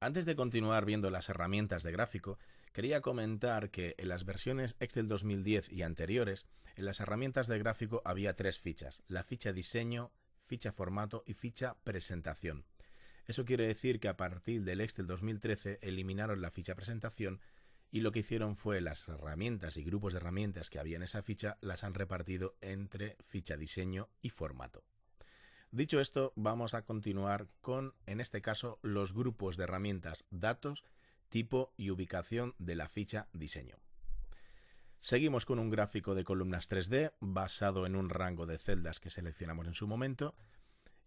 Antes de continuar viendo las herramientas de gráfico, quería comentar que en las versiones Excel 2010 y anteriores, en las herramientas de gráfico había tres fichas: la ficha diseño, ficha formato y ficha presentación. Eso quiere decir que a partir del Excel 2013 eliminaron la ficha presentación y lo que hicieron fue las herramientas y grupos de herramientas que había en esa ficha las han repartido entre ficha diseño y formato. Dicho esto, vamos a continuar con, en este caso, los grupos de herramientas datos, tipo y ubicación de la ficha diseño. Seguimos con un gráfico de columnas 3D basado en un rango de celdas que seleccionamos en su momento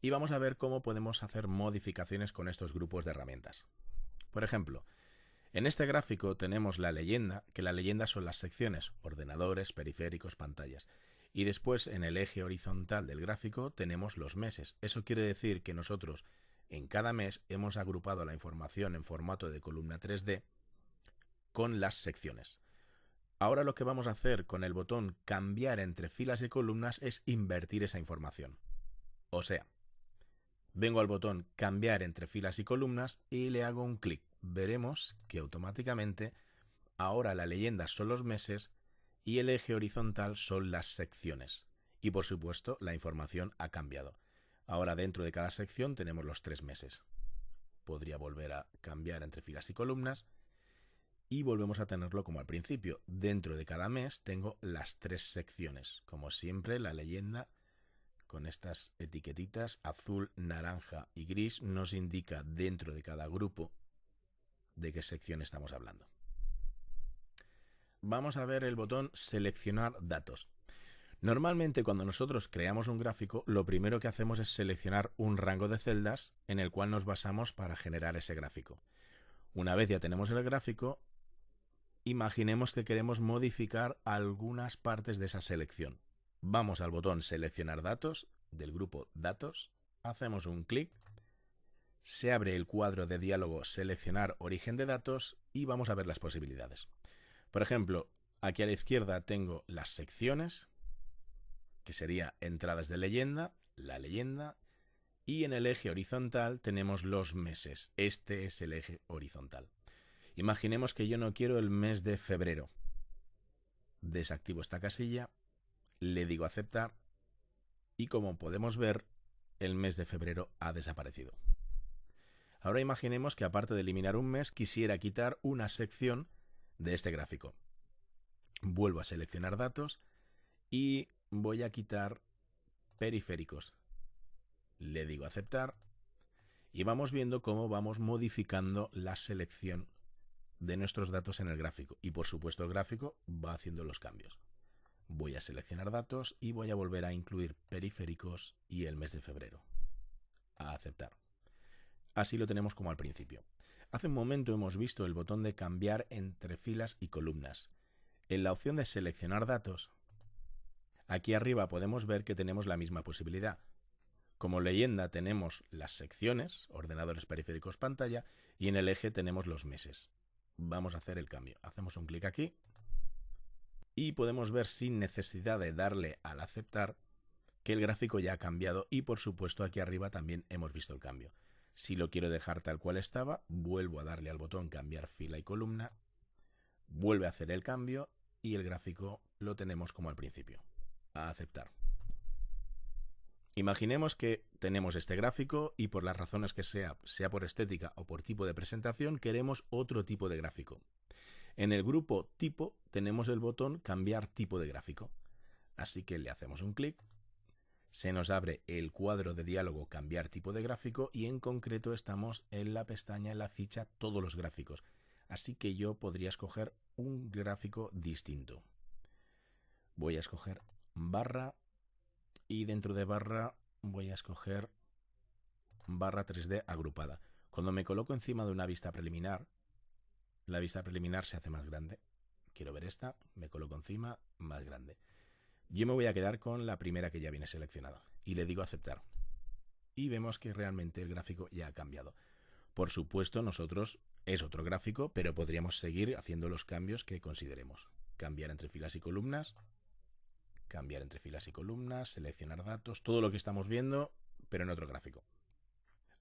y vamos a ver cómo podemos hacer modificaciones con estos grupos de herramientas. Por ejemplo, en este gráfico tenemos la leyenda, que la leyenda son las secciones: ordenadores, periféricos, pantallas. Y después en el eje horizontal del gráfico tenemos los meses. Eso quiere decir que nosotros en cada mes hemos agrupado la información en formato de columna 3D con las secciones. Ahora lo que vamos a hacer con el botón cambiar entre filas y columnas es invertir esa información. O sea, vengo al botón cambiar entre filas y columnas y le hago un clic. Veremos que automáticamente ahora la leyenda son los meses y el eje horizontal son las secciones. Y por supuesto la información ha cambiado. Ahora dentro de cada sección tenemos los 3 meses. Podría volver a cambiar entre filas y columnas y volvemos a tenerlo como al principio. Dentro de cada mes tengo las 3 secciones. Como siempre, la leyenda con estas etiquetitas azul, naranja y gris nos indica dentro de cada grupo de qué sección estamos hablando. Vamos a ver el botón seleccionar datos. Normalmente cuando nosotros creamos un gráfico, lo primero que hacemos es seleccionar un rango de celdas en el cual nos basamos para generar ese gráfico. Una vez ya tenemos el gráfico, imaginemos que queremos modificar algunas partes de esa selección. Vamos al botón seleccionar datos del grupo datos, hacemos un clic, se abre el cuadro de diálogo seleccionar origen de datos y vamos a ver las posibilidades. Por ejemplo, aquí a la izquierda tengo las secciones, que sería entradas de leyenda, la leyenda, y en el eje horizontal tenemos los meses. Este es el eje horizontal. Imaginemos que yo no quiero el mes de febrero. Desactivo esta casilla, le digo aceptar y como podemos ver, el mes de febrero ha desaparecido. Ahora imaginemos que aparte de eliminar un mes, quisiera quitar una sección de este gráfico. Vuelvo a seleccionar datos y voy a quitar periféricos. Le digo aceptar y vamos viendo cómo vamos modificando la selección de nuestros datos en el gráfico. Y por supuesto el gráfico va haciendo los cambios. Voy a seleccionar datos y voy a volver a incluir periféricos y el mes de febrero. A aceptar. Así lo tenemos como al principio. Hace un momento hemos visto el botón de cambiar entre filas y columnas. En la opción de seleccionar datos, aquí arriba podemos ver que tenemos la misma posibilidad. Como leyenda tenemos las secciones, ordenadores, periféricos, pantalla, y en el eje tenemos los meses. Vamos a hacer el cambio. Hacemos un clic aquí y podemos ver sin necesidad de darle al aceptar que el gráfico ya ha cambiado y por supuesto aquí arriba también hemos visto el cambio. Si lo quiero dejar tal cual estaba, vuelvo a darle al botón cambiar fila y columna, vuelve a hacer el cambio y el gráfico lo tenemos como al principio. A aceptar. Imaginemos que tenemos este gráfico y por las razones que sea por estética o por tipo de presentación, queremos otro tipo de gráfico. En el grupo tipo tenemos el botón cambiar tipo de gráfico. Así que le hacemos un clic, se nos abre el cuadro de diálogo cambiar tipo de gráfico y en concreto estamos en la pestaña, en la ficha todos los gráficos. Así que yo podría escoger un gráfico distinto. Voy a escoger barra y dentro de barra voy a escoger barra 3D agrupada. Cuando me coloco encima de una vista preliminar, la vista preliminar se hace más grande. Quiero ver esta, me coloco encima, más grande. Yo me voy a quedar con la primera que ya viene seleccionada y le digo aceptar. Y vemos que realmente el gráfico ya ha cambiado. Por supuesto, nosotros es otro gráfico, pero podríamos seguir haciendo los cambios que consideremos. Cambiar entre filas y columnas, cambiar entre filas y columnas, seleccionar datos, todo lo que estamos viendo, pero en otro gráfico.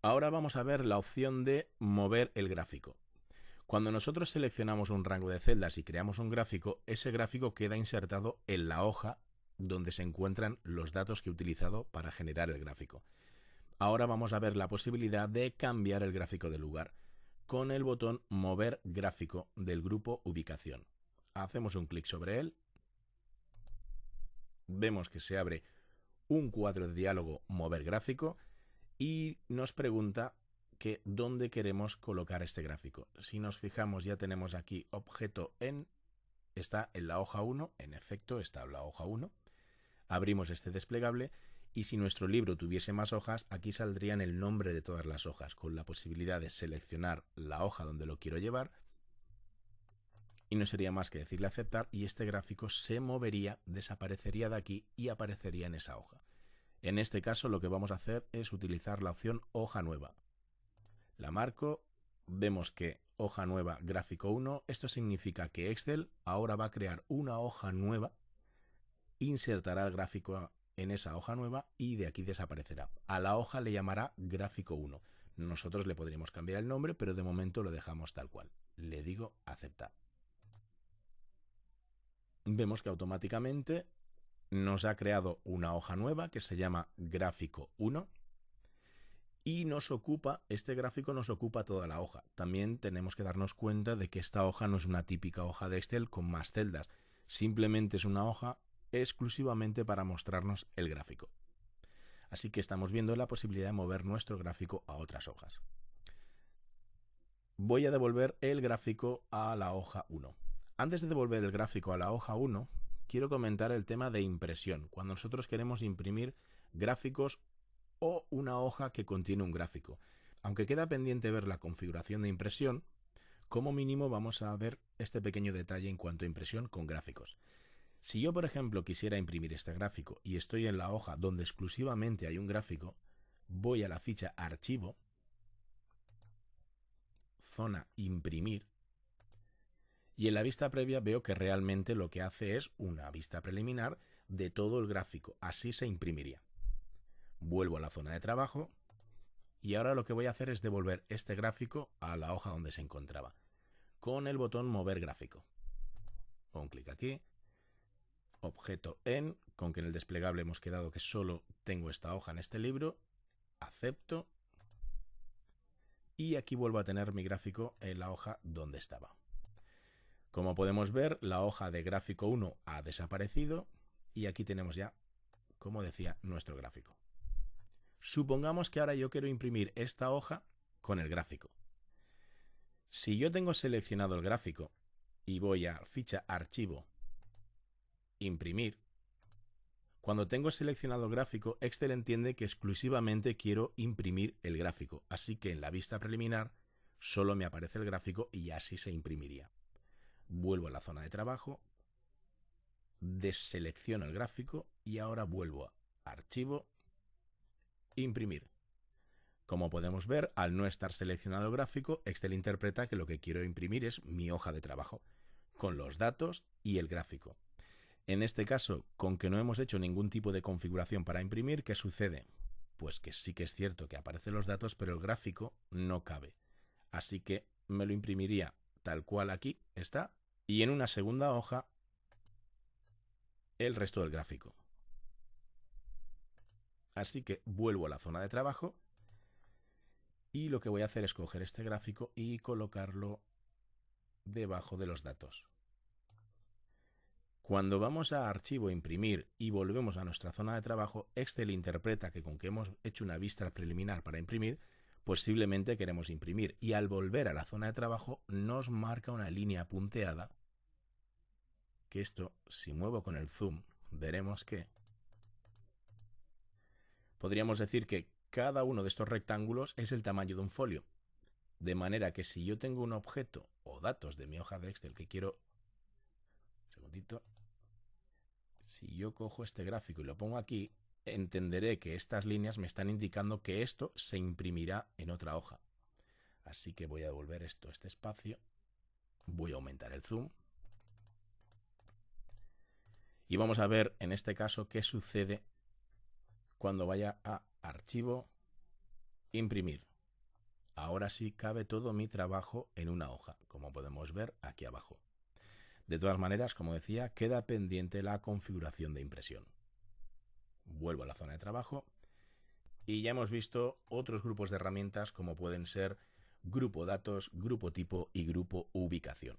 Ahora vamos a ver la opción de mover el gráfico. Cuando nosotros seleccionamos un rango de celdas y creamos un gráfico, ese gráfico queda insertado en la hoja donde se encuentran los datos que he utilizado para generar el gráfico. Ahora vamos a ver la posibilidad de cambiar el gráfico de lugar con el botón Mover gráfico del grupo Ubicación. Hacemos un clic sobre él. Vemos que se abre un cuadro de diálogo Mover gráfico y nos pregunta que dónde queremos colocar este gráfico. Si nos fijamos, ya tenemos aquí objeto en, está en la hoja 1, en efecto está en la hoja 1. Abrimos este desplegable y si nuestro libro tuviese más hojas, aquí saldrían el nombre de todas las hojas, con la posibilidad de seleccionar la hoja donde lo quiero llevar y no sería más que decirle aceptar y este gráfico se movería, desaparecería de aquí y aparecería en esa hoja. En este caso lo que vamos a hacer es utilizar la opción hoja nueva. La marco, vemos que hoja nueva gráfico 1, esto significa que Excel ahora va a crear una hoja nueva, insertará el gráfico en esa hoja nueva y de aquí desaparecerá. A la hoja le llamará gráfico 1. Nosotros le podríamos cambiar el nombre, pero de momento lo dejamos tal cual. Le digo aceptar. Vemos que automáticamente nos ha creado una hoja nueva que se llama gráfico 1 y este gráfico nos ocupa toda la hoja. También tenemos que darnos cuenta de que esta hoja no es una típica hoja de Excel con más celdas, simplemente es una hoja exclusivamente para mostrarnos el gráfico. Así que estamos viendo la posibilidad de mover nuestro gráfico a otras hojas. Voy a devolver el gráfico a la hoja 1. Antes de devolver el gráfico a la hoja 1, quiero comentar el tema de impresión. Cuando nosotros queremos imprimir gráficos o una hoja que contiene un gráfico. Aunque queda pendiente ver la configuración de impresión, como mínimo vamos a ver este pequeño detalle en cuanto a impresión con gráficos. Si yo, por ejemplo, quisiera imprimir este gráfico y estoy en la hoja donde exclusivamente hay un gráfico, voy a la ficha Archivo, zona Imprimir, y en la vista previa veo que realmente lo que hace es una vista preliminar de todo el gráfico. Así se imprimiría. Vuelvo a la zona de trabajo y ahora lo que voy a hacer es devolver este gráfico a la hoja donde se encontraba con el botón Mover gráfico. Un clic aquí, objeto en, con que en el desplegable hemos quedado que solo tengo esta hoja en este libro, acepto y aquí vuelvo a tener mi gráfico en la hoja donde estaba. Como podemos ver, la hoja de gráfico 1 ha desaparecido y aquí tenemos ya, como decía, nuestro gráfico. Supongamos que ahora yo quiero imprimir esta hoja con el gráfico. Si yo tengo seleccionado el gráfico y voy a ficha Archivo, Imprimir, cuando tengo seleccionado el gráfico, Excel entiende que exclusivamente quiero imprimir el gráfico, así que en la vista preliminar solo me aparece el gráfico y así se imprimiría. Vuelvo a la zona de trabajo, deselecciono el gráfico y ahora vuelvo a Archivo, Imprimir. Como podemos ver, al no estar seleccionado el gráfico, Excel interpreta que lo que quiero imprimir es mi hoja de trabajo, con los datos y el gráfico. En este caso, con que no hemos hecho ningún tipo de configuración para imprimir, ¿qué sucede? Pues que sí que es cierto que aparecen los datos, pero el gráfico no cabe. Así que me lo imprimiría tal cual aquí está, y en una segunda hoja el resto del gráfico. Así que vuelvo a la zona de trabajo y lo que voy a hacer es coger este gráfico y colocarlo debajo de los datos. Cuando vamos a Archivo, Imprimir y volvemos a nuestra zona de trabajo, Excel interpreta que con que hemos hecho una vista preliminar para imprimir, posiblemente queremos imprimir y al volver a la zona de trabajo nos marca una línea punteada que esto, si muevo con el zoom, veremos que podríamos decir que cada uno de estos rectángulos es el tamaño de un folio. De manera que si yo tengo un objeto o datos de mi hoja de Excel que quiero... Un segundito. Si yo cojo este gráfico y lo pongo aquí, entenderé que estas líneas me están indicando que esto se imprimirá en otra hoja. Así que voy a devolver este espacio. Voy a aumentar el zoom. Y vamos a ver en este caso qué sucede cuando vaya a Archivo, Imprimir. Ahora sí cabe todo mi trabajo en una hoja, como podemos ver aquí abajo. De todas maneras, como decía, queda pendiente la configuración de impresión. Vuelvo a la zona de trabajo y ya hemos visto otros grupos de herramientas como pueden ser grupo datos, grupo tipo y grupo ubicación.